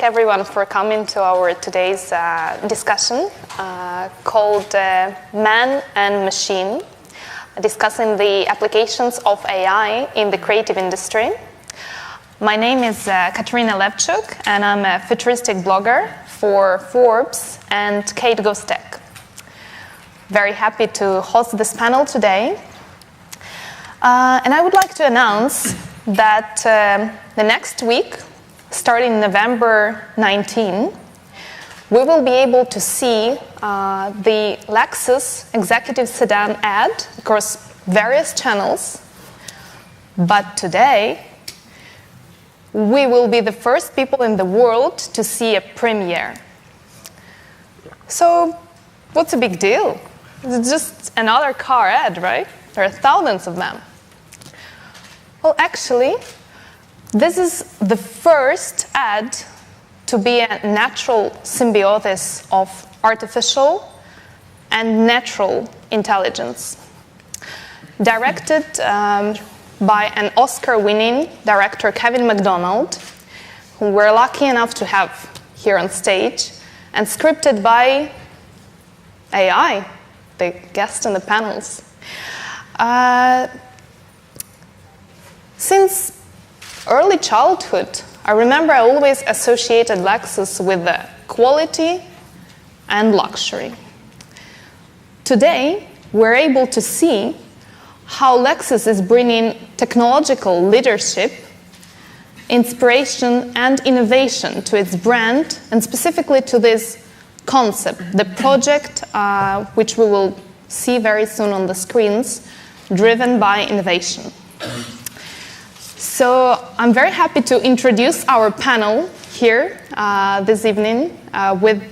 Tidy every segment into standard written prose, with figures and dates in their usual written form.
thank everyone for coming to our today's discussion called Man and Machine, discussing the applications of AI in the creative industry. My name is Katerina Levchuk, and I'm a futuristic blogger for Forbes and Kate Goes Tech. Very happy to host this panel today. And I would like to announce that the next week, starting November 19, we will be able to see the Lexus executive sedan ad across various channels. But today, we will be the first people in the world to see a premiere. So, what's a big deal? It's just another car ad, right? There are thousands of them. Well, actually, this is the first ad to be a natural symbiosis of artificial and natural intelligence. Directed by an Oscar-winning director, Kevin Macdonald, who we're lucky enough to have here on stage, and scripted by AI, the guest in the panels. Since early childhood, I remember I always associated Lexus with the quality and luxury. Today, we're able to see how Lexus is bringing technological leadership, inspiration, and innovation to its brand, and specifically to this concept, the project, which we will see very soon on the screens, driven by innovation. So I'm very happy to introduce our panel here this evening with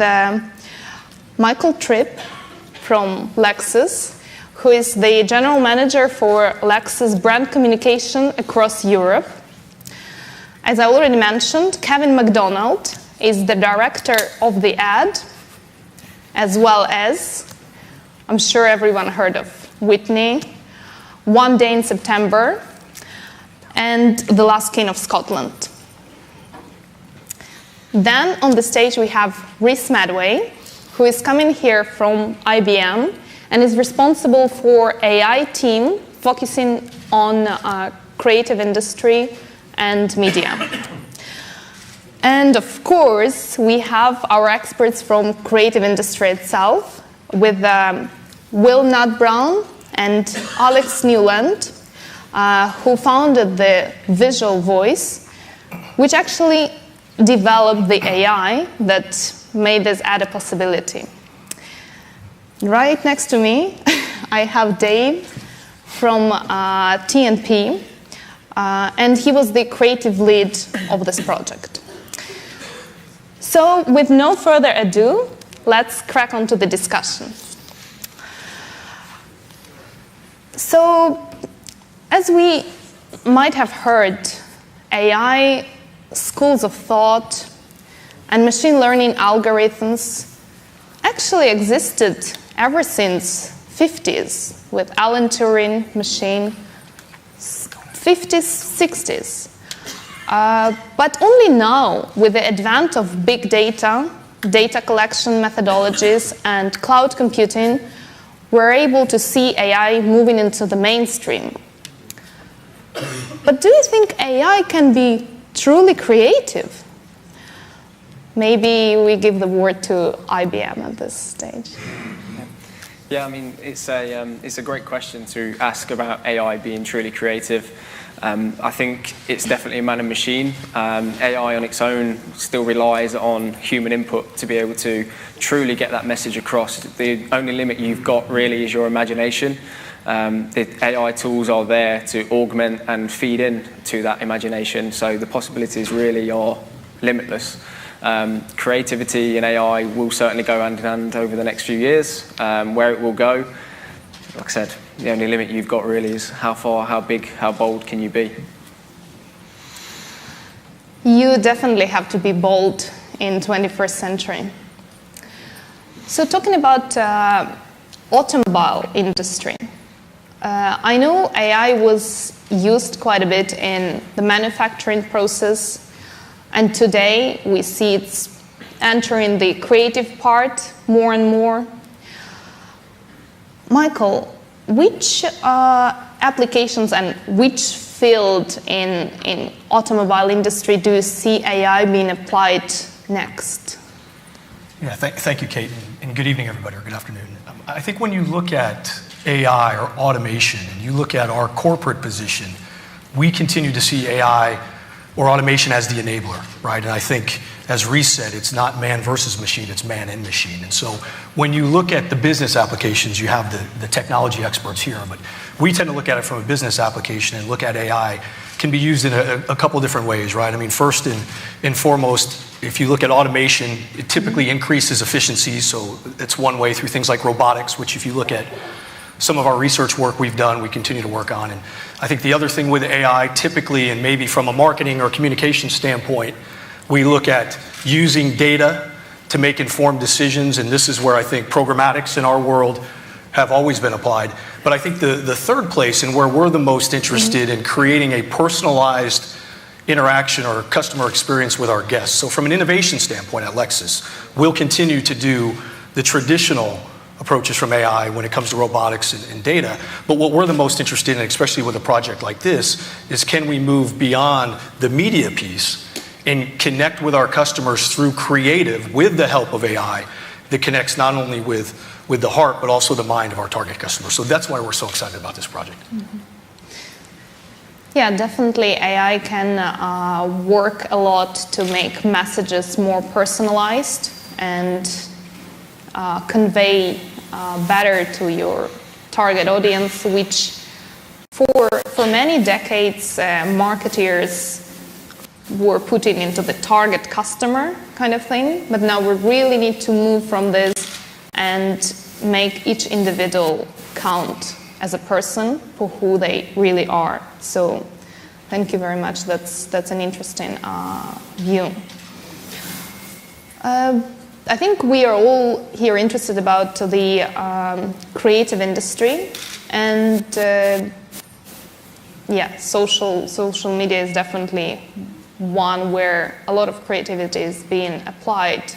Michael Tripp from Lexus, who is the general manager for Lexus brand communication across Europe. As I already mentioned, Kevin Macdonald is the director of the ad, as well as, I'm sure everyone heard of Whitney, One Day in September, and The Last King of Scotland. Then on the stage we have Rhys Medway, who is coming here from IBM and is responsible for AI team focusing on creative industry and media. And of course, we have our experts from creative industry itself with Will Nutt-Brown and Alex Newland, who founded the Visual Voice, which actually developed the AI that made this ad a possibility. Right next to me, I have Dave from TNP, and he was the creative lead of this project. So with no further ado, let's crack on to the discussion. So, as we might have heard, AI, schools of thought, and machine learning algorithms actually existed ever since 50s with Alan Turing machine, 50s, 60s. But only now, with the advent of big data, data collection methodologies, and cloud computing, we're able to see AI moving into the mainstream. But do you think AI can be truly creative? Maybe we give the word to IBM at this stage. Yeah, I mean, it's a great question to ask about AI being truly creative. I think it's definitely a man and machine. AI on its own still relies on human input to be able to truly get that message across. The only limit you've got really is your imagination. The AI tools are there to augment and feed in to that imagination, so the possibilities really are limitless. Creativity in AI will certainly go hand in hand over the next few years. Where it will go, like I said, the only limit you've got really is how far, how big, how bold can you be? You definitely have to be bold in 21st century. So talking about automobile industry, I know AI was used quite a bit in the manufacturing process, And today we see it's entering the creative part more and more. Michael, which applications and which field in automobile industry do you see AI being applied next? Yeah, thank you, Kate, and good evening, everybody, or good afternoon. I think when you look at AI or automation, and you look at our corporate position, we continue to see AI or automation as the enabler, right? And I think, as Reese said, it's not man versus machine, it's man and machine. And so when you look at the business applications, you have the technology experts here, but we tend to look at it from a business application and look at AI can be used in a couple different ways, right? I mean, first and foremost, if you look at automation, it typically increases efficiency, so it's one way through things like robotics, which if you look at some of our research work we've done, we continue to work on. And I think the other thing with AI, typically, and maybe from a marketing or communication standpoint, we look at using data to make informed decisions, and this is where I think programmatics in our world have always been applied. But I think the third place, and where we're the most interested in creating a personalized interaction or customer experience with our guests. So from an innovation standpoint at Lexus, we'll continue to do the traditional approaches from AI when it comes to robotics and data. But what we're the most interested in, especially with a project like this, is can we move beyond the media piece and connect with our customers through creative with the help of AI that connects not only with the heart, but also the mind of our target customers. So that's why we're so excited about this project. Mm-hmm. Yeah, definitely AI can work a lot to make messages more personalized and convey better to your target audience, which for many decades marketeers were putting into the target customer kind of thing, but now we really need to move from this and make each individual count as a person for who they really are. So thank you very much. That's an interesting view. I think we are all here interested about the creative industry, and social media is definitely one where a lot of creativity is being applied.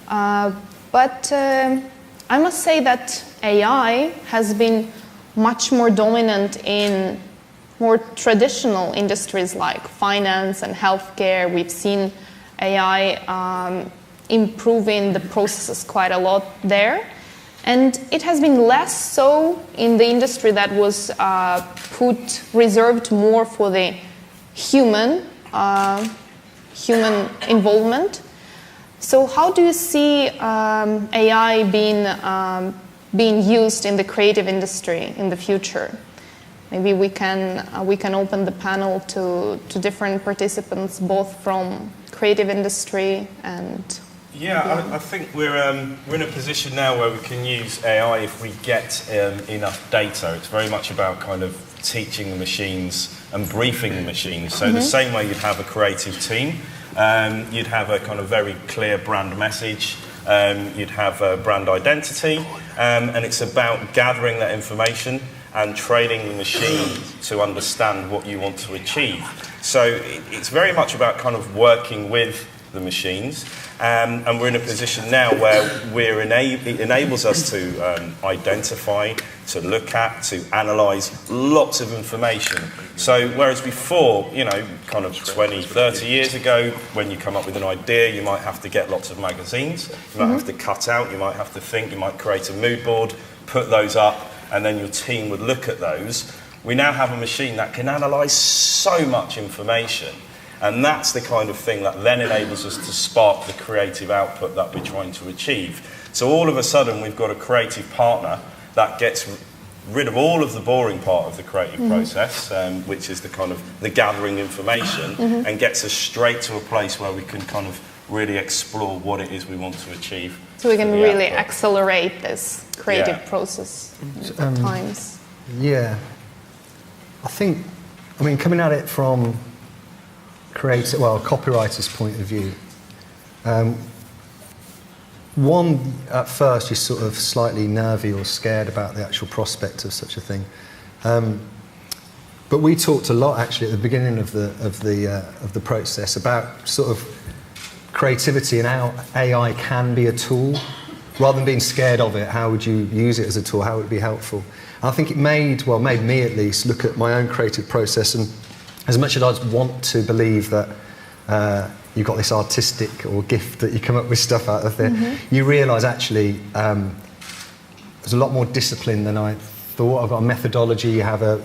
But I must say that AI has been much more dominant in more traditional industries like finance and healthcare. We've seen AI improving the processes quite a lot there. And it has been less so in the industry that was reserved more for the human involvement. So how do you see AI being used in the creative industry in the future? Maybe we can open the panel to different participants, both from creative industry and. Yeah, I think we're in a position now where we can use AI if we get enough data. It's very much about kind of teaching the machines and briefing the machines. So the same way you'd have a creative team, you'd have a kind of very clear brand message, you'd have a brand identity, and it's about gathering that information and training the machine to understand what you want to achieve. So it's very much about kind of working with the machines, and we're in a position now where it enables us to identify, to look at, to analyse lots of information. So whereas before, kind of 20, 30 years ago, when you come up with an idea, you might have to get lots of magazines, you might have to cut out, you might have to think, you might create a mood board, put those up, and then your team would look at those. We now have a machine that can analyse so much information. And that's the kind of thing that then enables us to spark the creative output that we're trying to achieve. So all of a sudden, we've got a creative partner that gets rid of all of the boring part of the creative process, which is the kind of the gathering information, and gets us straight to a place where we can kind of really explore what it is we want to achieve. So we can really accelerate this creative process at times. Yeah. I mean, coming at it from copywriter's point of view, one, at first, you're sort of slightly nervy or scared about the actual prospect of such a thing. But we talked a lot actually at the beginning of the process about sort of creativity and how AI can be a tool. Rather than being scared of it, how would you use it as a tool? How would it be helpful? And I think it made me at least look at my own creative process, and as much as I want to believe that you've got this artistic or gift that you come up with stuff out of there, you realise actually there's a lot more discipline than I thought. I've got a methodology, you have a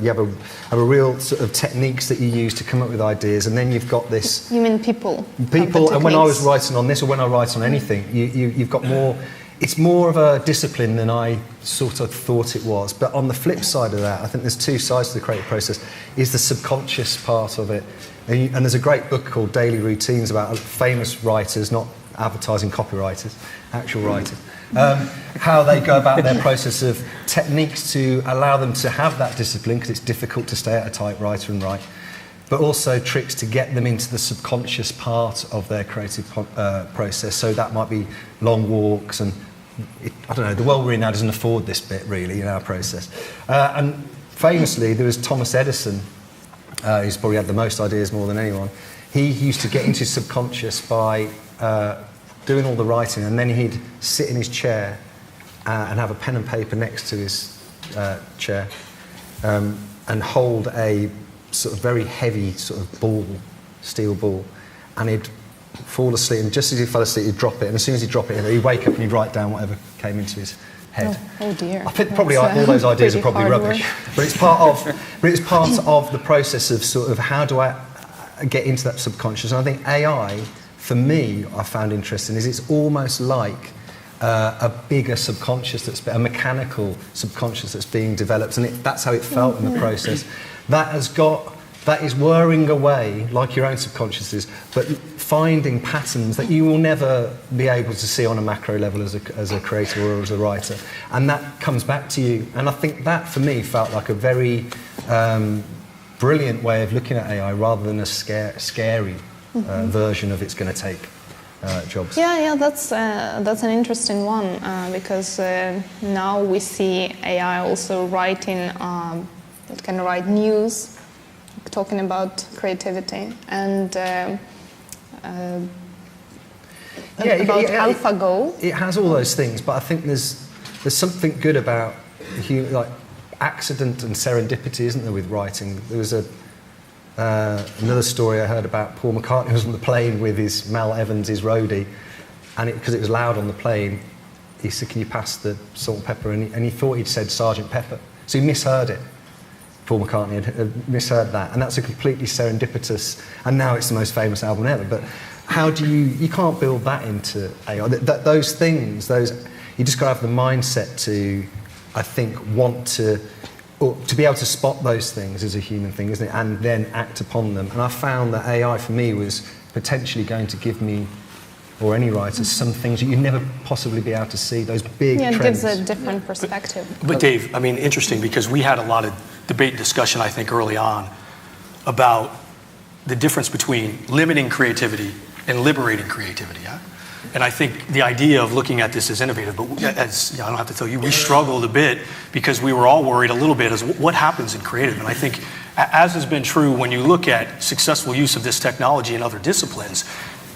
real sort of techniques that you use to come up with ideas, and then you've got this... You mean people? People, and when I was writing on this, or when I write on anything, you've got more... It's more of a discipline than I sort of thought it was. But on the flip side of that, I think there's two sides to the creative process, is the subconscious part of it. And there's a great book called Daily Routines about famous writers, not advertising copywriters, actual writers, how they go about their process of techniques to allow them to have that discipline, because it's difficult to stay at a typewriter and write, but also tricks to get them into the subconscious part of their creative process. So that might be long walks, and I don't know, the world we're in now doesn't afford this bit really in our process. And famously, there was Thomas Edison, who's probably had the most ideas more than anyone. He used to get into his subconscious by doing all the writing, and then he'd sit in his chair and have a pen and paper next to his chair and hold a sort of very heavy sort of ball, steel ball, and he'd fall asleep, and just as he fell asleep he'd drop it, and as soon as he'd drop it he'd wake up and he'd write down whatever came into his head. Oh dear. I think probably all those ideas are probably rubbish, but it's part of the process of sort of how do I get into that subconscious. And I think AI, for me, I found interesting is it's almost like a bigger subconscious, a mechanical subconscious that's being developed, and that's how it felt in the process. That is whirring away like your own subconscious is, but finding patterns that you will never be able to see on a macro level as a creator or as a writer, and that comes back to you. And I think that for me felt like a very brilliant way of looking at AI, rather than a scary version of it's going to take jobs. Yeah, that's an interesting one, because now we see AI also writing. It can write news, talking about creativity, and about AlphaGo. It has all those things, but I think there's something good about like accident and serendipity, isn't there, with writing? There was another story I heard about Paul McCartney who was on the plane with his Mel Evans, his roadie, and because it was loud on the plane, he said, "Can you pass the salt and pepper?" And he thought he'd said Sergeant Pepper, so he misheard it. Paul McCartney had misheard that, and that's a completely serendipitous, and now it's the most famous album ever. But how do you can't build that into AI. Those things, you just got to have the mindset to, I think, want to, or to be able to spot those things as a human thing, isn't it? And then act upon them. And I found that AI for me was potentially going to give me, or any writer, some things that you'd never possibly be able to see, those big trends. It gives a different perspective. But Dave, I mean, interesting, because we had a lot of debate and discussion, I think, early on about the difference between limiting creativity and liberating creativity. Yeah? And I think the idea of looking at this as innovative, but as I don't have to tell you, we struggled a bit because we were all worried a little bit as what happens in creative. And I think, as has been true when you look at successful use of this technology in other disciplines,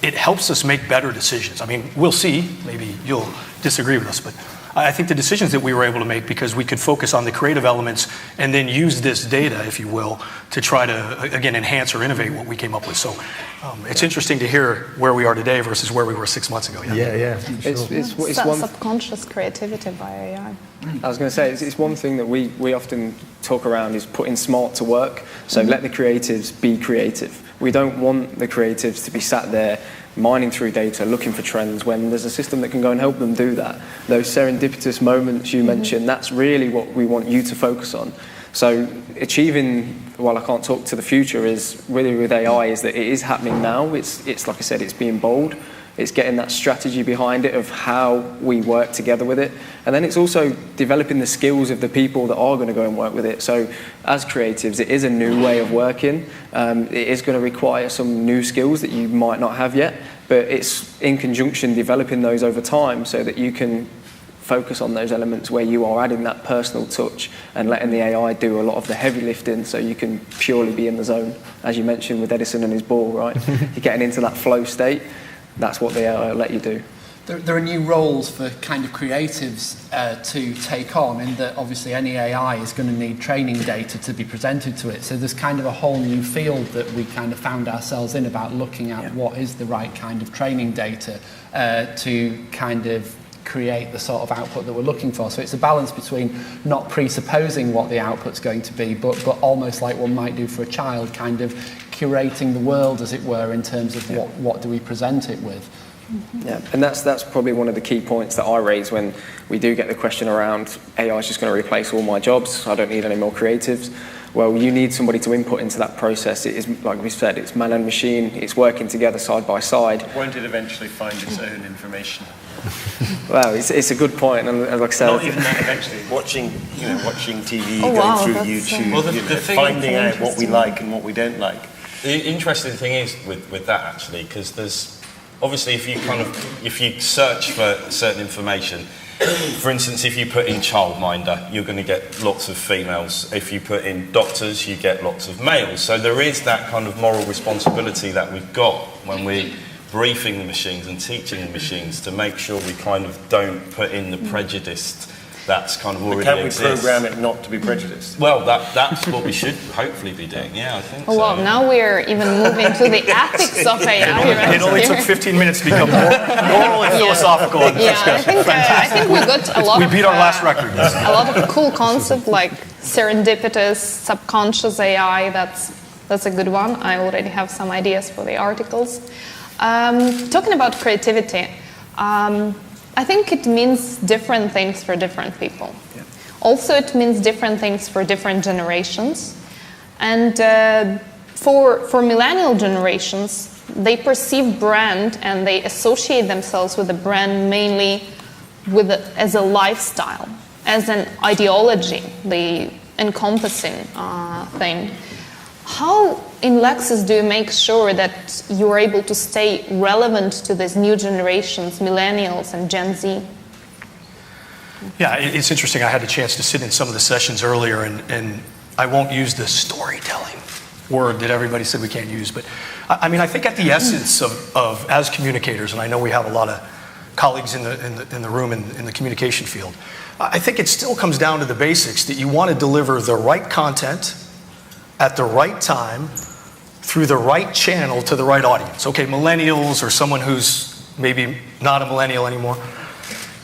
it helps us make better decisions. I mean, we'll see, maybe you'll disagree with us, but I think the decisions that we were able to make, because we could focus on the creative elements and then use this data, if you will, to try to, again, enhance or innovate what we came up with. So it's interesting to hear where we are today versus where we were 6 months ago. Yeah. Sure. It's one subconscious creativity by AI. I was going to say, it's one thing that we often talk around is putting smart to work. So let the creatives be creative. We don't want the creatives to be sat there mining through data, looking for trends, when there's a system that can go and help them do that. Those serendipitous moments you mentioned, that's really what we want you to focus on. So achieving, while I can't talk to the future, is really with AI, is that it is happening now. It's like I said, it's being bold. It's getting that strategy behind it of how we work together with it. And then it's also developing the skills of the people that are going to go and work with it. So as creatives, it is a new way of working. It is going to require some new skills that you might not have yet, but it's in conjunction developing those over time so that you can focus on those elements where you are adding that personal touch and letting the AI do a lot of the heavy lifting so you can purely be in the zone. As you mentioned with Edison and his ball, right? You're getting into that flow state. That's what the AI will let you do. There are new roles for kind of creatives to take on, in that obviously any AI is going to need training data to be presented to it. So there's kind of a whole new field that we kind of found ourselves in, about looking at what is the right kind of training data to kind of create the sort of output that we're looking for. So it's a balance between not presupposing what the output's going to be, but almost like one might do for a child, kind of curating the world, as it were, in terms of what do we present it with. Yeah, and that's probably one of the key points that I raise when we do get the question around AI is just going to replace all my jobs, I don't need any more creatives. Well, you need somebody to input into that process. It is, like we said, it's man and machine, it's working together side by side. Won't it eventually find its own information? Well, it's a good point, and like I said, not even that eventually. Watching TV, wow, going through that's, YouTube, well, the thing finding out what we like and what we don't like. The interesting thing is with that, actually, because there's obviously if you search for certain information, for instance, if you put in childminder, you're going to get lots of females. If you put in doctors, you get lots of males. So there is that kind of moral responsibility that we've got when we're briefing the machines and teaching the machines to make sure we kind of don't put in the prejudice that's kind of already Can't we exists. program it not to be prejudiced? Well, that's what we should hopefully be doing. Yeah, I think Oh, so. wow, now we're even moving to the ethics of AI. It only took 15 minutes to become moral and philosophical in this Yeah, discussion. I think we got a lot We of beat our last record. a lot of cool concepts like serendipitous, subconscious AI. That's a good one. I already have some ideas for the articles. Talking about creativity, I think it means different things for different people. Yeah. Also, it means different things for different generations. And for millennial generations, they perceive brand and they associate themselves with the brand mainly as a lifestyle, as an ideology, the encompassing thing. How in Lexus do you make sure that you are able to stay relevant to these new generations, millennials and Gen Z? Yeah, it's interesting. I had a chance to sit in some of the sessions earlier, and I won't use the storytelling word that everybody said we can't use, but I mean, I think at the essence of as communicators, and I know we have a lot of colleagues in the room in the communication field, I think it still comes down to the basics, that you want to deliver the right content at the right time, through the right channel to the right audience. Okay, millennials or someone who's maybe not a millennial anymore,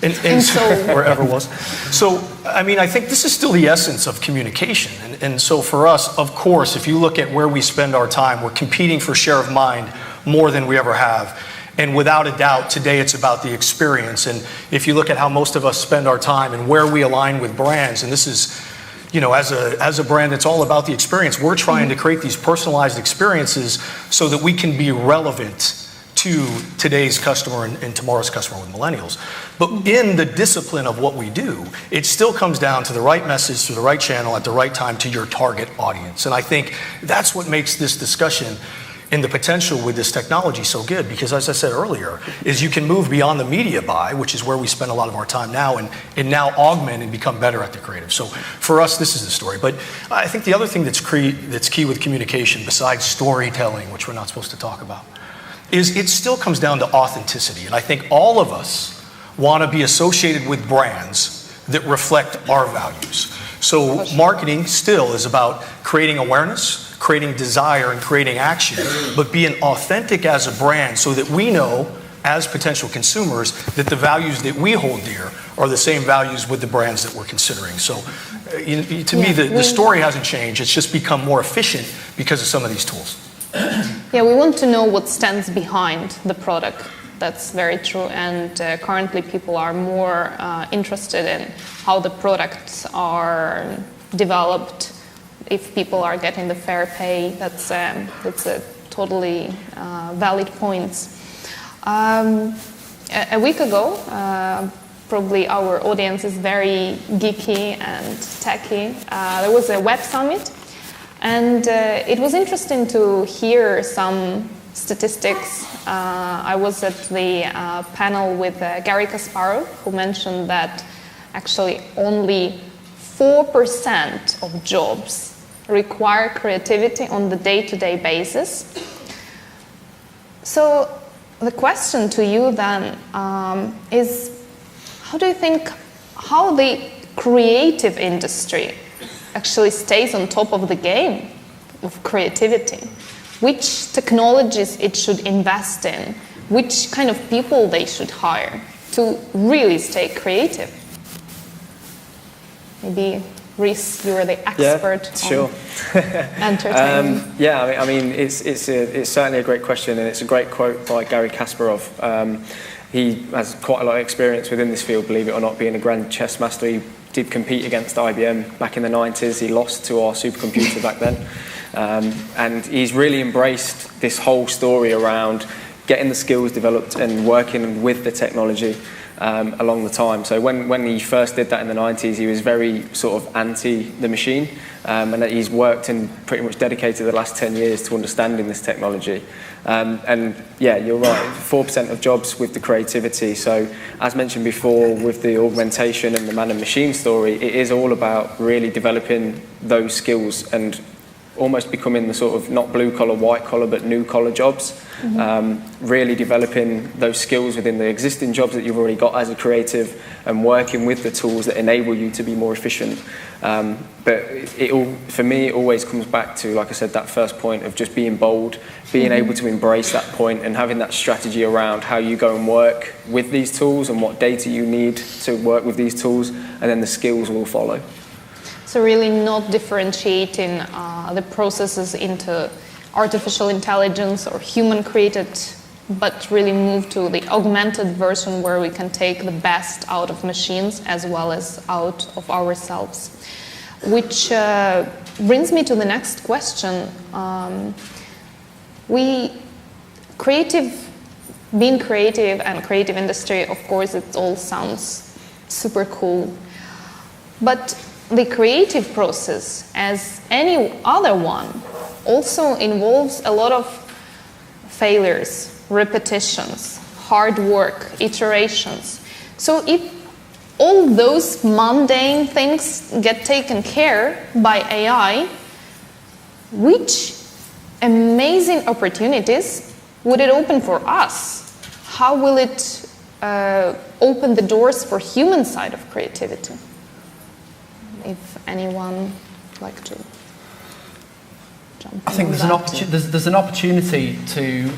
and so, or ever was. So, I mean, I think this is still the essence of communication. And so for us, of course, if you look at where we spend our time, we're competing for share of mind more than we ever have. And without a doubt, today it's about the experience. And if you look at how most of us spend our time and where we align with brands, and this is, you know, as a brand that's all about the experience, we're trying to create these personalized experiences so that we can be relevant to today's customer and tomorrow's customer with millennials. But in the discipline of what we do, it still comes down to the right message through the right channel at the right time to your target audience. And I think that's what makes this discussion and the potential with this technology so good, because as I said earlier, is you can move beyond the media buy, which is where we spend a lot of our time now, and now augment and become better at the creative. So for us, this is the story. But I think the other thing that's key with communication, besides storytelling, which we're not supposed to talk about, is it still comes down to authenticity. And I think all of us want to be associated with brands that reflect our values. So marketing still is about creating awareness, creating desire, and creating action, but being authentic as a brand so that we know, as potential consumers, that the values that we hold dear are the same values with the brands that we're considering. So to me, the story hasn't changed. It's just become more efficient because of some of these tools. Yeah, we want to know what stands behind the product. That's very true. And currently people are more interested in how the products are developed, if people are getting the fair pay. That's a totally valid point. A week ago, probably our audience is very geeky and techy. There was a web summit, and it was interesting to hear some statistics. I was at the panel with Gary Kasparov, who mentioned that actually only 4% of jobs require creativity on the day-to-day basis. So the question to you then is, how do you think how the creative industry actually stays on top of the game of creativity? Which technologies it should invest in? Which kind of people they should hire to really stay creative? Maybe, Rhys, you're the expert sure. on entertainment. I mean, it's certainly a great question, and it's a great quote by Gary Kasparov. He has quite a lot of experience within this field, believe it or not, being a grand chess master. He did compete against IBM back in the 90s. He lost to our supercomputer back then. And he's really embraced this whole story around getting the skills developed and working with the technology along the time. So when he first did that in the 90s, he was very sort of anti the machine, and that he's worked and pretty much dedicated the last 10 years to understanding this technology. And yeah, you're right, 4% of jobs with the creativity. So as mentioned before, with the augmentation and the man and machine story, it is all about really developing those skills and almost becoming the sort of not blue collar, white collar, but new collar jobs. Really developing those skills within the existing jobs that you've already got as a creative and working with the tools that enable you to be more efficient. But for me, it always comes back to, like I said, that first point of just being bold, being able to embrace that point and having that strategy around how you go and work with these tools and what data you need to work with these tools, and then the skills will follow. So really not differentiating the processes into artificial intelligence or human created, but really move to the augmented version where we can take the best out of machines as well as out of ourselves. Which brings me to the next question. Being creative and creative industry, of course, it all sounds super cool. But the creative process, as any other one, also involves a lot of failures, repetitions, hard work, iterations. So if all those mundane things get taken care by AI, which amazing opportunities would it open for us? How will it open the doors for human side of creativity? If anyone would like to jump in. I think there's an opportunity to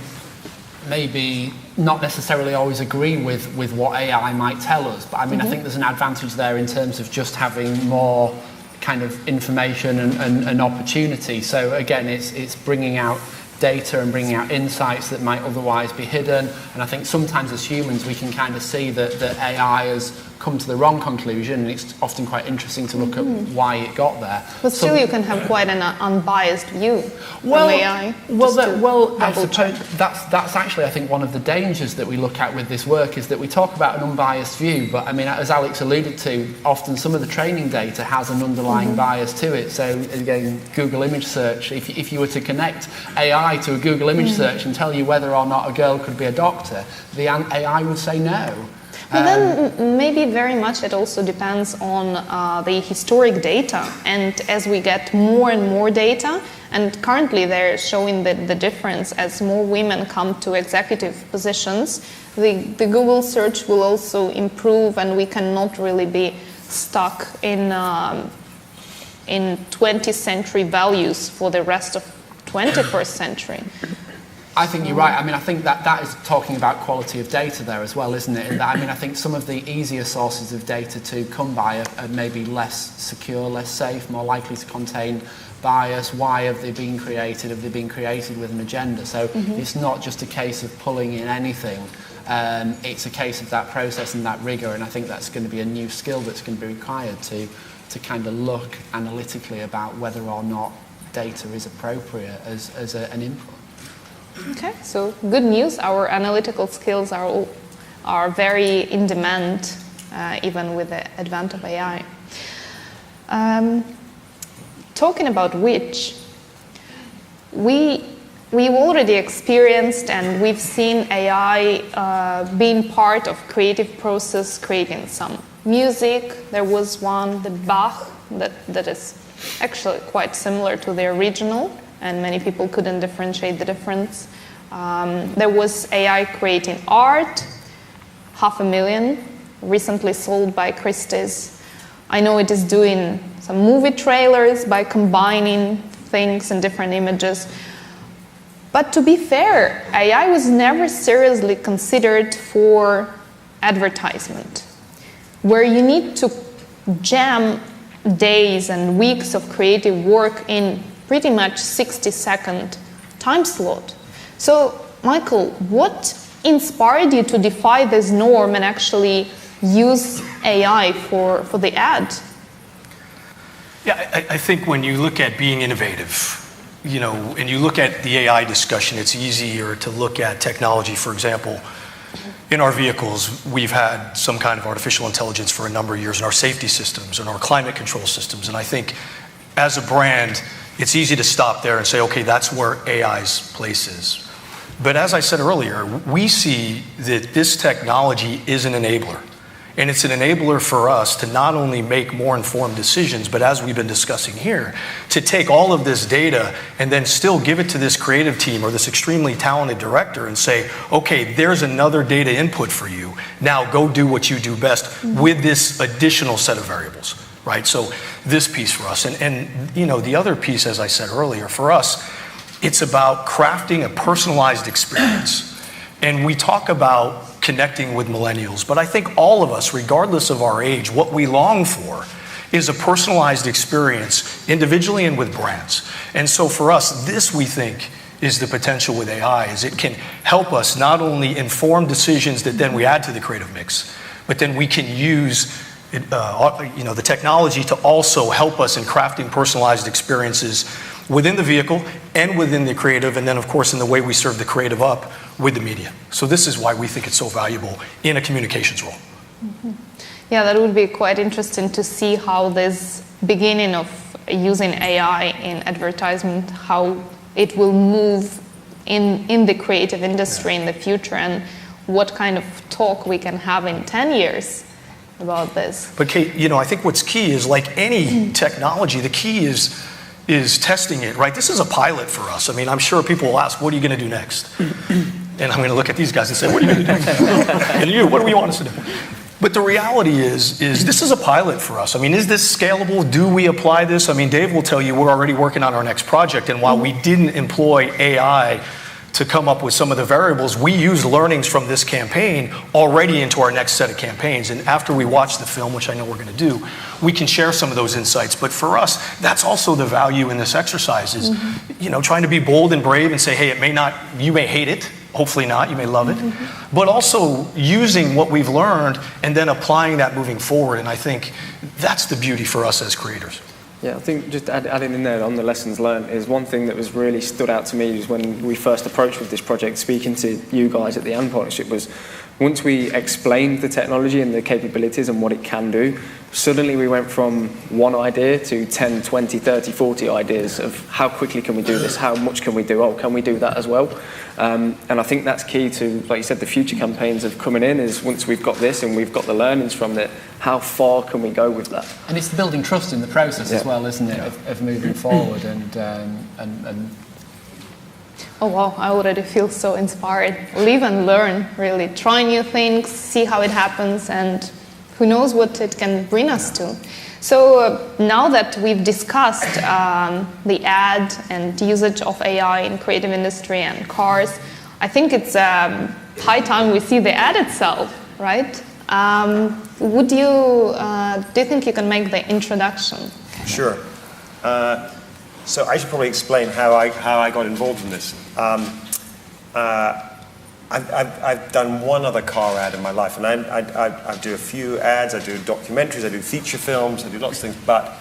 maybe not necessarily always agree with what AI might tell us, but I mean, I think there's an advantage there in terms of just having more kind of information and opportunity. So again, it's bringing out data and bringing out insights that might otherwise be hidden. And I think sometimes as humans we can kind of see that AI has come to the wrong conclusion, and it's often quite interesting to look at why it got there. But still you can have quite an unbiased view from AI. I suppose that's actually, I think, one of the dangers that we look at with this work is that we talk about an unbiased view, but I mean, as Alex alluded to, often some of the training data has an underlying bias to it. So again, Google image search, if you were to connect AI to a Google image search and tell you whether or not a girl could be a doctor, the AI would say no. But then maybe very much it also depends on the historic data, and as we get more and more data, and currently they're showing the difference as more women come to executive positions, the Google search will also improve, and we cannot really be stuck in 20th century values for the rest of 21st century. I think you're right. I mean, I think that is talking about quality of data there as well, isn't it? And I mean, I think some of the easier sources of data to come by are maybe less secure, less safe, more likely to contain bias. Why have they been created? Have they been created with an agenda? So it's not just a case of pulling in anything. It's a case of that process and that rigor. And I think that's going to be a new skill that's going to be required to kind of look analytically about whether or not data is appropriate as an input. Okay, so good news. Our analytical skills are very in demand, even with the advent of AI. Talking about which, we we've already experienced and we've seen AI being part of creative process, creating some music. There was one, the Bach, that is actually quite similar to the original, and many people couldn't differentiate the difference. There was AI creating art, 500,000, recently sold by Christie's. I know it is doing some movie trailers by combining things and different images. But to be fair, AI was never seriously considered for advertisement, where you need to jam days and weeks of creative work in pretty much 60-second time slot. So, Michael, what inspired you to defy this norm and actually use AI for the ad? Yeah, I think when you look at being innovative, and you look at the AI discussion, it's easier to look at technology. For example, in our vehicles, we've had some kind of artificial intelligence for a number of years in our safety systems and our climate control systems. And I think as a brand, it's easy to stop there and say, okay, that's where AI's place is. But as I said earlier, we see that this technology is an enabler. And it's an enabler for us to not only make more informed decisions, but as we've been discussing here, to take all of this data and then still give it to this creative team or this extremely talented director and say, okay, there's another data input for you. Now go do what you do best with this additional set of variables, right? So this piece for us. And the other piece, as I said earlier, for us, it's about crafting a personalized experience. And we talk about connecting with millennials, but I think all of us, regardless of our age, what we long for is a personalized experience individually and with brands. And so for us, this we think is the potential with AI, is it can help us not only inform decisions that then we add to the creative mix, but then we can use the technology to also help us in crafting personalized experiences within the vehicle and within the creative, and then of course in the way we serve the creative up with the media. So this is why we think it's so valuable in a communications role. Mm-hmm. Yeah, that would be quite interesting to see how this beginning of using AI in advertisement, how it will move in the creative industry in the future, and what kind of talk we can have in 10 years about this. But Kate, I think what's key is, like any technology, the key is testing it, right? This is a pilot for us. I mean, I'm sure people will ask, what are you going to do next? And I'm going to look at these guys and say, what are you going to do next? And you, what do we want us to do? But the reality is this is a pilot for us. I mean, is this scalable? Do we apply this? I mean, Dave will tell you we're already working on our next project, and while we didn't employ AI to come up with some of the variables, we used learnings from this campaign already into our next set of campaigns. And after we watch the film, which I know we're going to do, we can share some of those insights. But for us, that's also the value in this exercise is, trying to be bold and brave and say, hey, you may hate it, hopefully not, you may love it, but also using what we've learned and then applying that moving forward. And I think that's the beauty for us as creators. Yeah, I think just adding in there on the lessons learned is one thing that was really stood out to me is when we first approached with this project, speaking to you guys at the AND Partnership, was once we explained the technology and the capabilities and what it can do, suddenly we went from one idea to 10, 20, 30, 40 ideas of how quickly can we do this, how much can we do, can we do that as well? And I think that's key to, like you said, the future campaigns of coming in is once we've got this and we've got the learnings from it, how far can we go with that? And it's building trust in the process as well, isn't it, of moving forward and Oh wow, I already feel so inspired. Live and learn, really. Try new things, see how it happens, and who knows what it can bring us to. So now that we've discussed the ad and usage of AI in creative industry and cars, I think it's high time we see the ad itself, right? Do you think you can make the introduction? Sure. So I should probably explain how I got involved in this. I've done one other car ad in my life, and I do a few ads, I do documentaries, I do feature films, I do lots of things, but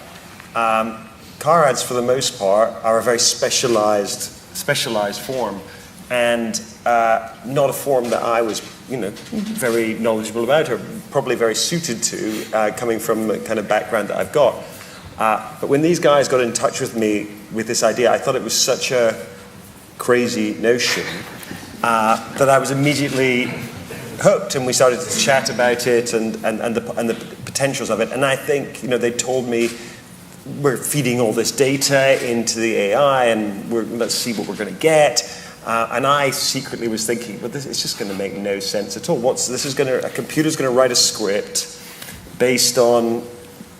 car ads for the most part are a very specialized form, and not a form that I was very knowledgeable about or probably very suited to, coming from the kind of background that I've got. But when these guys got in touch with me with this idea, I thought it was such a crazy notion that I was immediately hooked, and we started to chat about it and the potentials of it. And I think, they told me, we're feeding all this data into the AI, and let's see what we're going to get. And I secretly was thinking, well, it's just going to make no sense at all. A computer's going to write a script based on,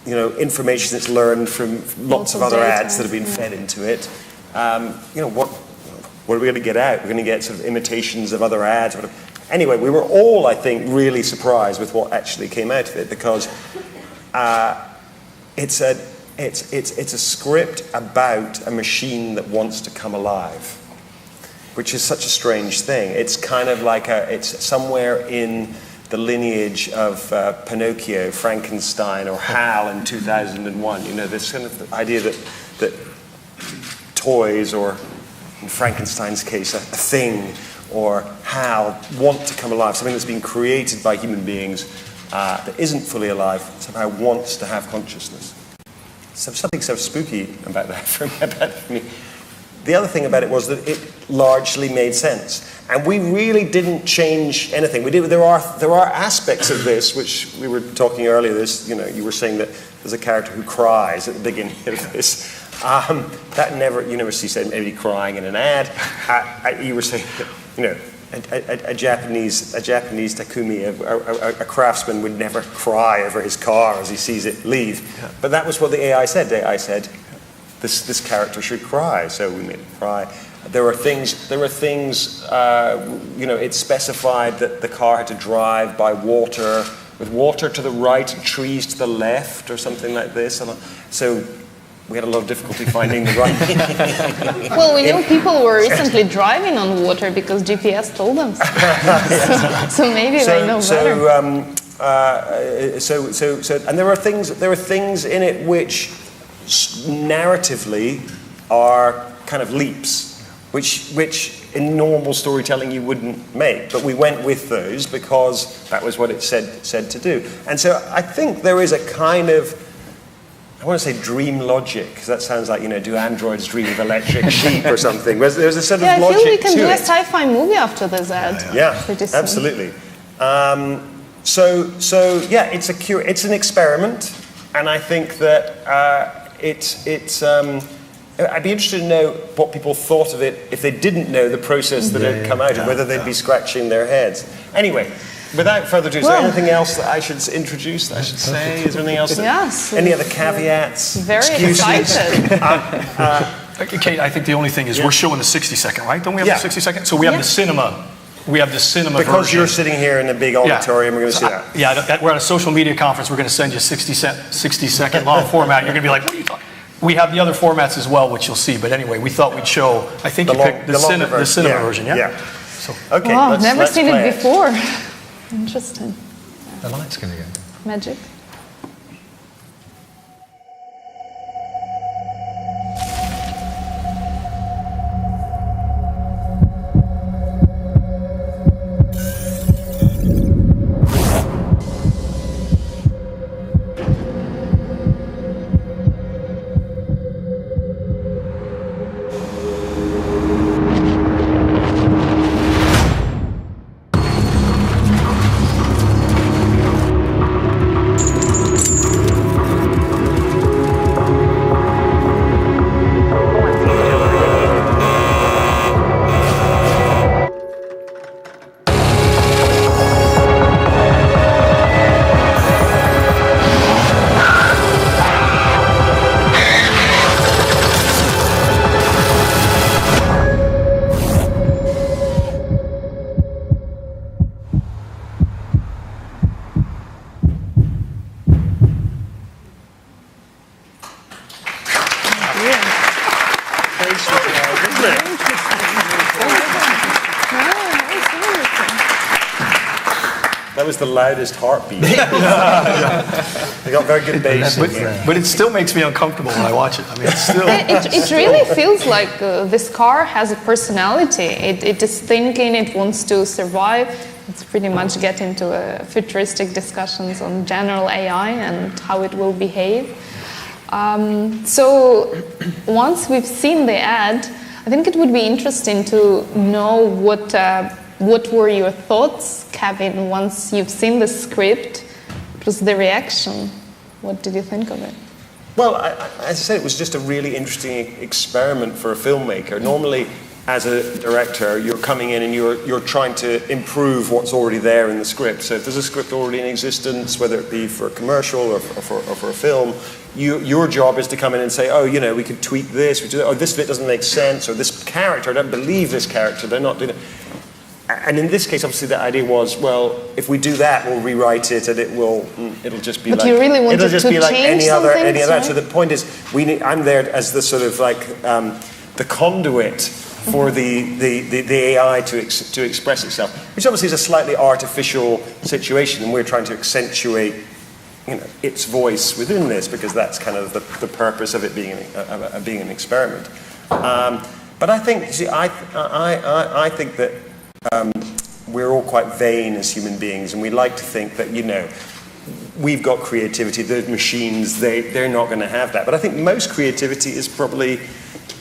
information that's learned from lots of other ads that have been fed into it. What are we going to get out? We're going to get sort of imitations of other ads. Anyway, we were all, I think, really surprised with what actually came out of it, because it's a script about a machine that wants to come alive, which is such a strange thing. It's kind of like it's somewhere in the lineage of Pinocchio, Frankenstein, or HAL in 2001. This kind of idea that toys, or in Frankenstein's case, a thing, or HAL, want to come alive. Something that's been created by human beings that isn't fully alive, somehow wants to have consciousness. So something so spooky about that for me. The other thing about it was that it largely made sense, and we really didn't change anything. There are aspects of this which we were talking earlier. You were saying that there's a character who cries at the beginning of this. That never. You never see anybody crying in an ad. You were saying that, a Japanese Takumi, a craftsman, would never cry over his car as he sees it leave. Yeah. But that was what the AI said. The AI said, this character should cry, so we made it cry. There were things. It specified that the car had to drive by water, with water to the right and trees to the left, or something like this. So we had a lot of difficulty finding the right. Well, we know people were recently driving on water because GPS told them so maybe they know better. And there are things in it which narratively are kind of leaps, which in normal storytelling you wouldn't make, but we went with those because that was what it said to do. And so I think there is a kind of, I want to say dream logic, because that sounds like, do androids dream of electric sheep or something? There's a sort of logic to it. I feel we can do a sci-fi movie after this ad. Yeah, absolutely. It's an experiment, and I think that I'd be interested to know what people thought of it if they didn't know the process that had come out of, whether they'd be scratching their heads. Anyway, without further ado, is there anything else that I should introduce, that I should say? Is there anything else? Any other caveats? Very excited. Kate, I think the only thing is we're showing the 60-second, right? Don't we have the 60-second? So we have the cinema. We have the cinema because version. You're sitting here in a big auditorium, we're going to see that. Yeah, we're at a social media conference. We're going to send you a 60-second long format. You're going to be like, what are you talking? We have the other formats as well, which you'll see. But anyway, we thought we'd show. I think you picked the cinema version. Yeah. So, okay. Wow, I've never seen it before. Interesting. The light's going to go. Magic. That was the loudest heartbeat. They got very good bass. But it still makes me uncomfortable when I watch it. I mean, it's still. It really feels like this car has a personality. It is thinking. It wants to survive. It's pretty much get into futuristic discussions on general AI and how it will behave. So once we've seen the ad, I think it would be interesting to know what were your thoughts, Kevin, once you've seen the script. What was the reaction? What did you think of it? Well, as I said, it was just a really interesting experiment for a filmmaker. Normally, as a director, you're coming in and you're trying to improve what's already there in the script. So if there's a script already in existence, whether it be for a commercial or for a film, your job is to come in and say, oh, we could tweak this, or this bit doesn't make sense, or this character, I don't believe this character, they're not doing it. And in this case, obviously, the idea was, well, if we do that, we'll rewrite it, and it'll just be but like, you really wanted it'll just to be like change any other. right? So the point is, I'm there as the sort of like the conduit for the AI to express itself, which obviously is a slightly artificial situation, and we're trying to accentuate, its voice within this, because that's kind of the purpose of it being an experiment. But I think, I think that. We're all quite vain as human beings, and we like to think that, we've got creativity, the machines, they're not going to have that. But I think most creativity is probably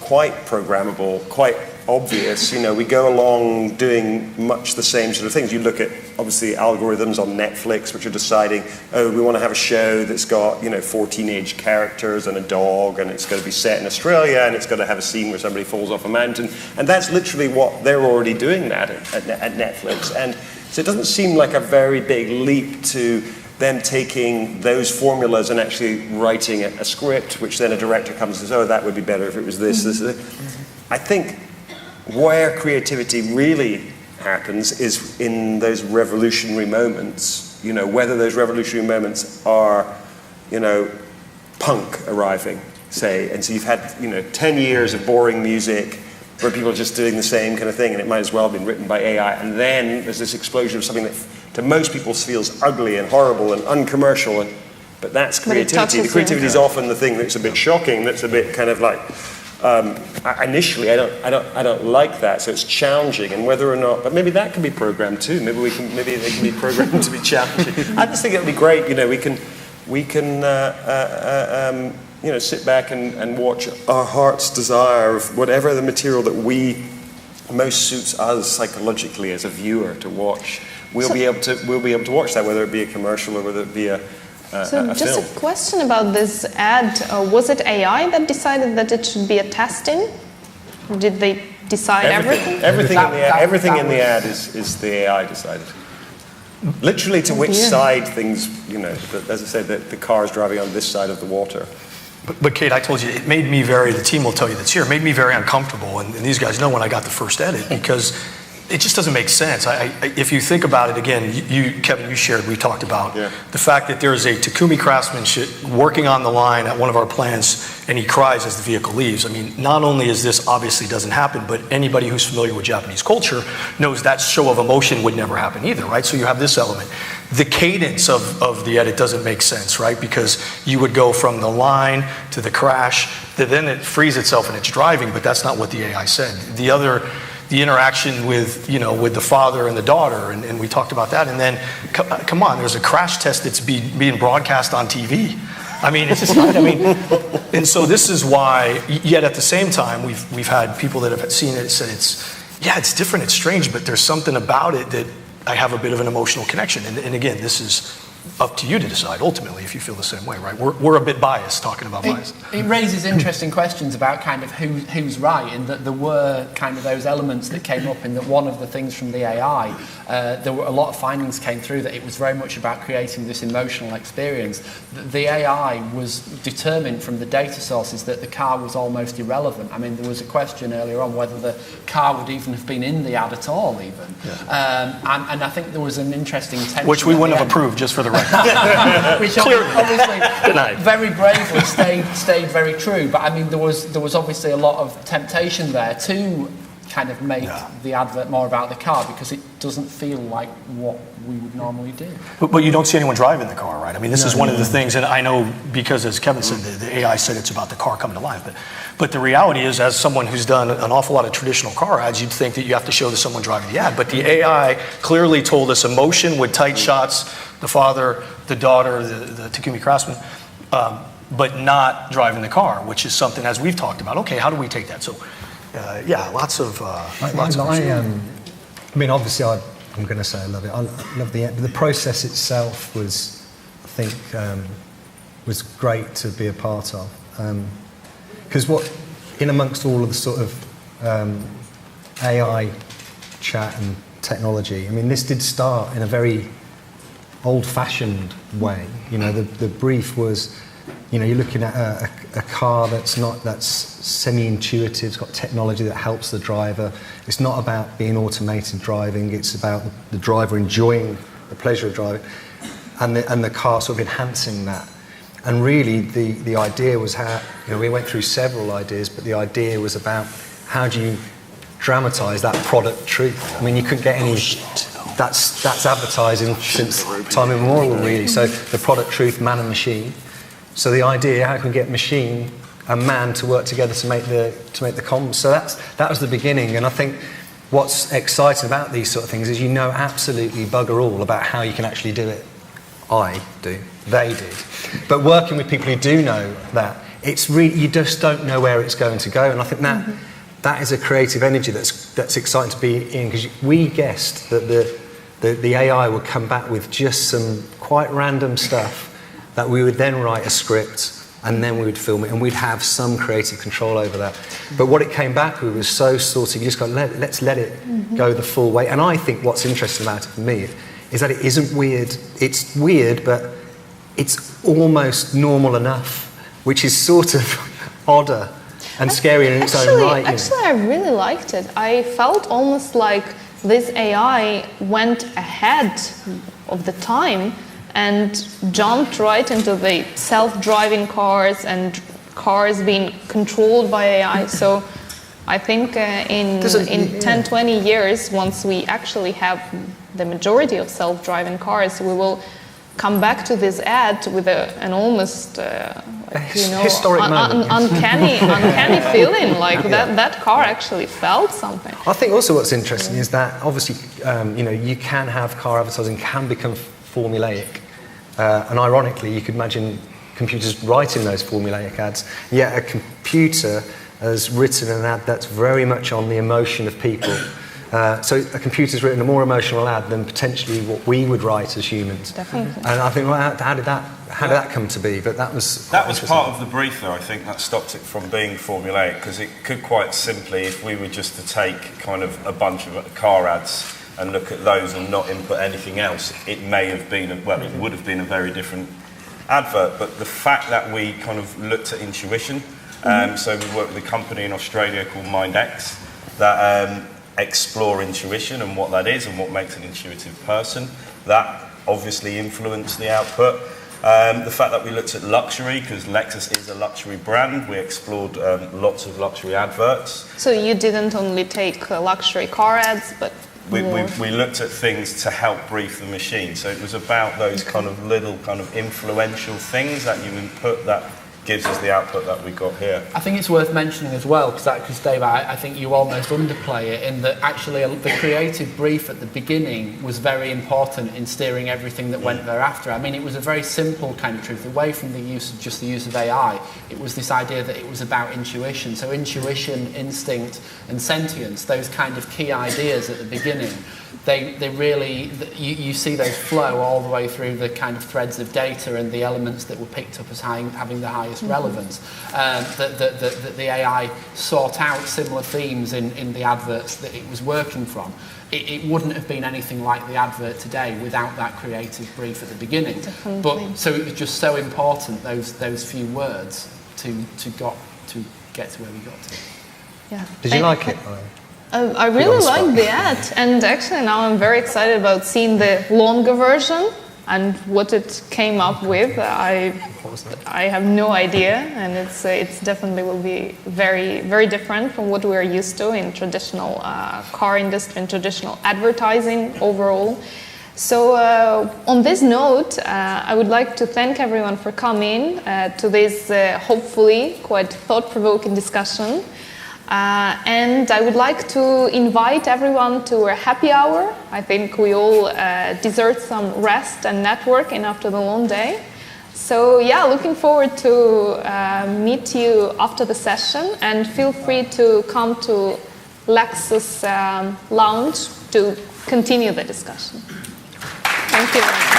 quite programmable, quite obvious. We go along doing much the same sort of things. You look at, obviously, algorithms on Netflix, which are deciding, we want to have a show that's got, 4 teenage characters and a dog, and it's going to be set in Australia, and it's going to have a scene where somebody falls off a mountain. And that's literally what they're already doing that at Netflix. And so it doesn't seem like a very big leap to them taking those formulas and actually writing a script, which then a director comes and says, oh, that would be better if it was this, this. I think where creativity really happens is in those revolutionary moments, whether those revolutionary moments are, punk arriving, say, and so you've had, 10 years of boring music where people are just doing the same kind of thing, and it might as well have been written by AI, and then there's this explosion of something that to most people feels ugly and horrible and uncommercial, but that's creativity. The creativity is often the thing that's a bit shocking, that's a bit kind of like, initially, I don't like that, so it's challenging, and whether or not, but maybe that can be programmed too. Maybe they can be programmed to be challenging. I just think it would be great. We can sit back and watch our heart's desire of whatever the material that most suits us psychologically as a viewer to watch. We'll be able to watch that, whether it be a commercial or whether it be a So just a question about this ad. Was it AI that decided that it should be a testing? Or did they decide everything? Everything in the ad is the AI decided. Literally to which side things, as I said, the car is driving on this side of the water. But Kate, I told you, it made me the team will tell you that's here, it made me very uncomfortable. And these guys know when I got the first edit, because it just doesn't make sense. If you think about it again, Kevin, we talked about the fact that there is a Takumi craftsman working on the line at one of our plants, and he cries as the vehicle leaves. I mean, not only is this obviously doesn't happen, but anybody who's familiar with Japanese culture knows that show of emotion would never happen either, right? So you have this element. The cadence of the edit doesn't make sense, right? Because you would go from the line to the crash, then it frees itself and it's driving, but that's not what the AI said. The interaction with the father and the daughter, and we talked about that. And then, come on, there's a crash test that's being broadcast on TV. I mean, it's just not. And so this is why. Yet at the same time, we've had people that have seen it said it's different, it's strange, but there's something about it that I have a bit of an emotional connection. And again, this is up to you to decide ultimately if you feel the same way, right? We're a bit biased talking about bias. It raises interesting questions about kind of who's right, in that there were kind of those elements that came up in that one of the things from the AI, there were a lot of findings came through that it was very much about creating this emotional experience. The AI was determined from the data sources that the car was almost irrelevant. I mean, there was a question earlier on whether the car would even have been in the ad at all even. Yeah. And I think there was an interesting tension. Which we wouldn't have approved, just for the record. Which obviously very bravely stayed very true. But I mean, there was obviously a lot of temptation there to kind of make the advert more about the car, because it doesn't feel like what we would normally do. But you don't see anyone driving the car, right? I mean, this is one of the things, and I know because, as Kevin said, the AI said it's about the car coming to life. But the reality is, as someone who's done an awful lot of traditional car ads, you'd think that you have to show to someone driving the ad. But the AI clearly told us emotion with tight shots, the father, the daughter, the Takumi craftsman, but not driving the car, which is something, as we've talked about, okay, how do we take that? So Yeah, lots of. I mean, obviously, I'm going to say I love it. I love the process itself was, I think, was great to be a part of. Because in amongst all of the sort of AI chat and technology, I mean, this did start in a very old-fashioned way. You know, the brief was, you know, you're looking at a car that's semi-intuitive, it's got technology that helps the driver. It's not about being automated driving, it's about the driver enjoying the pleasure of driving and the car sort of enhancing that. And really the idea was how, you know, we went through several ideas, but the idea was about how do you dramatise that product truth. I mean, you couldn't get any, that's advertising since time immemorial really. So the product truth, man and machine. So the idea, how can we get machine and man to work together to make the comms? So that was the beginning. And I think what's exciting about these sort of things is you know absolutely bugger all about how you can actually do it. I do, they did. But working with people who do know that, it's really, you just don't know where it's going to go. And I think that is a creative energy that's exciting to be in, because we guessed that the AI would come back with just some quite random stuff that we would then write a script and then we would film it and we'd have some creative control over that. But what it came back with was so sort of, you just go, let's let it go the full way. And I think what's interesting about it for me is that it isn't weird. It's weird, but it's almost normal enough, which is sort of odder and scarier in its own right. Actually, I really liked it. I felt almost like this AI went ahead of the time and jumped right into the self-driving cars and cars being controlled by AI. So I think in 10, 20 years, once we actually have the majority of self-driving cars, we will come back to this ad with an almost historic moment. uncanny feeling, like that car actually felt something. I think also what's interesting is that obviously you can have car advertising can become formulaic, and ironically you could imagine computers writing those formulaic ads, yet a computer has written an ad that's very much on the emotion of people. So a computer's written a more emotional ad than potentially what we would write as humans. Definitely. And I think, well, how did that come to be? But that was part of the brief, though. I think that stopped it from being formulaic, because it could quite simply, if we were just to take kind of a bunch of car ads and look at those and not input anything else, it may have been, it would have been a very different advert. But the fact that we kind of looked at intuition, so we worked with a company in Australia called MindX that explore intuition and what that is and what makes an intuitive person. That obviously influenced the output. The fact that we looked at luxury, because Lexus is a luxury brand, we explored lots of luxury adverts. So you didn't only take luxury car ads, but we looked at things to help brief the machine. So it was about those kind of little kind of influential things that you input that gives us the output that we got here. I think it's worth mentioning as well, because Dave, I think you almost underplay it in that actually the creative brief at the beginning was very important in steering everything that went thereafter. I mean, it was a very simple kind of truth. Away from the use of AI, it was this idea that it was about intuition. So intuition, instinct, and sentience, those kind of key ideas at the beginning, they really, you see those flow all the way through the kind of threads of data and the elements that were picked up as having the highest relevance. The AI sought out similar themes in the adverts that it was working from. It wouldn't have been anything like the advert today without that creative brief at the beginning. Definitely. But so it was just so important, those few words to get to where we got to. Yeah. Did you like it? I really liked the ad, and actually now I'm very excited about seeing the longer version and what it came up with. I have no idea, and it's definitely will be very, very different from what we're used to in traditional car industry and traditional advertising overall. So on this note, I would like to thank everyone for coming to this hopefully quite thought-provoking discussion. And I would like to invite everyone to a happy hour. I think we all deserve some rest and networking after the long day. So yeah, looking forward to meet you after the session, and feel free to come to Lexus lounge to continue the discussion. Thank you very much.